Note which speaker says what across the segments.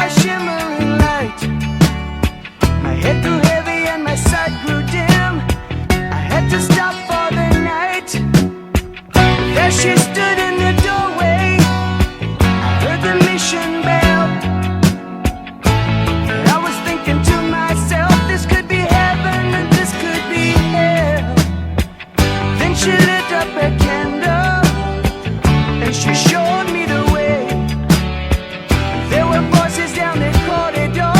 Speaker 1: a shimmering light. My head grew heavy and my sight grew dim. I had to stop for the night. There she stood in the doorway. I heard the mission bell. And I was thinking to myself, this could be heaven and this could be hell. Then she lit up a candle and she showed me the way. There were voices down the corridor.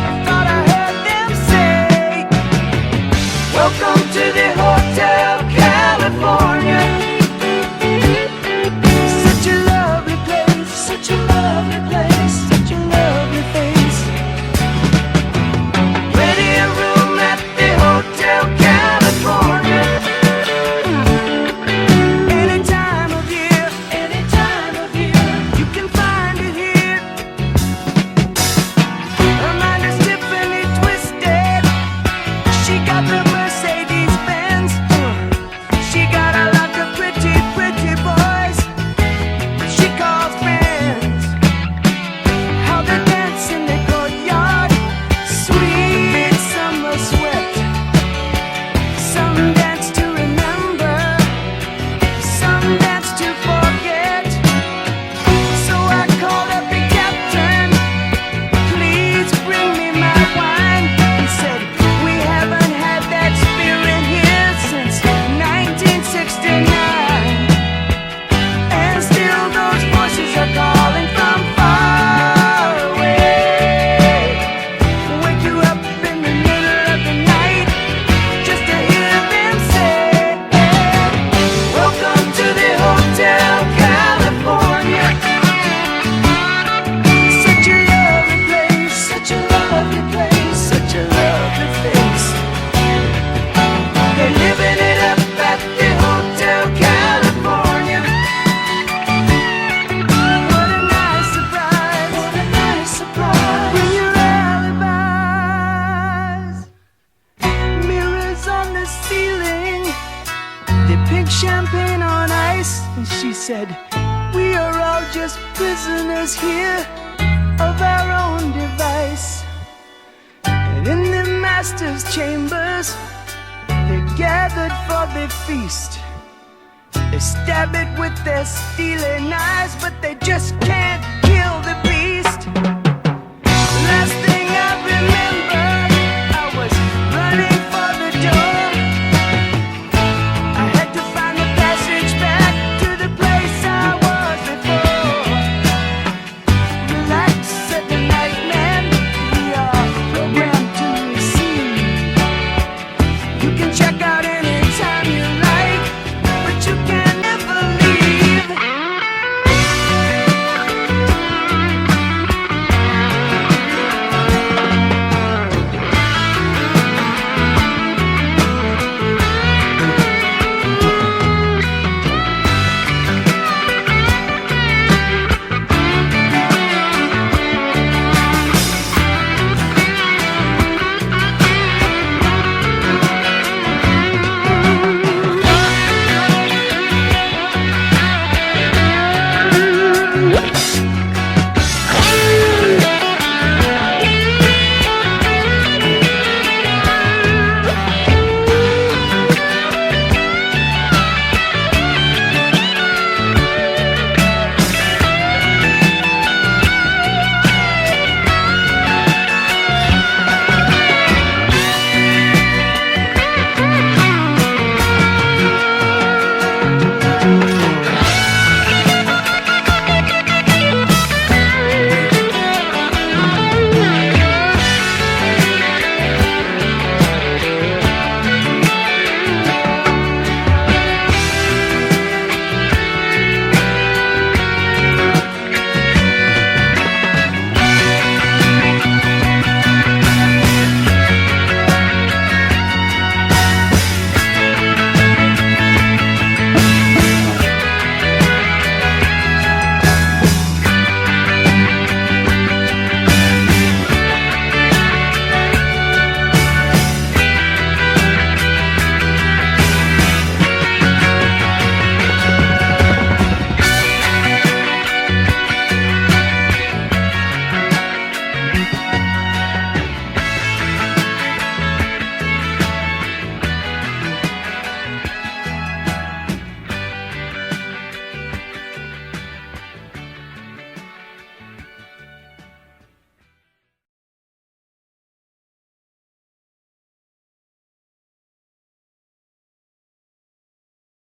Speaker 1: I thought I heard them say, welcome to the Hotel California. Such a lovely place, such a lovely place, such a lovely face. Ready a room at the Hotel California. Any time of year, you can find it here. Her mind is Tiffany twisted. She got the Mercedes Benz. She got a lot of pretty, pretty boys she calls friends. How they dance in the courtyard, sweet summer sweat. Some dance to remember, some dance to forget. So I called up the captain, please bring me my wine. He said, we haven't had that spirit here since 1969. And still those voices are calling from far away. Wake you up in the middle of the night just to hear them say, welcome to the Hotel California. Such a lovely place, such a lovely place, such a lovely face. They're living it up at the Hotel California. What a nice surprise, what a nice surprise. Bring your alibis. Mirrors on the ceiling, they pink champagne on ice. And she said, we are all just prisoners here of our own device. And in the master's chambers, they're gathered for the feast. They stab it with their steely knives, but they just can't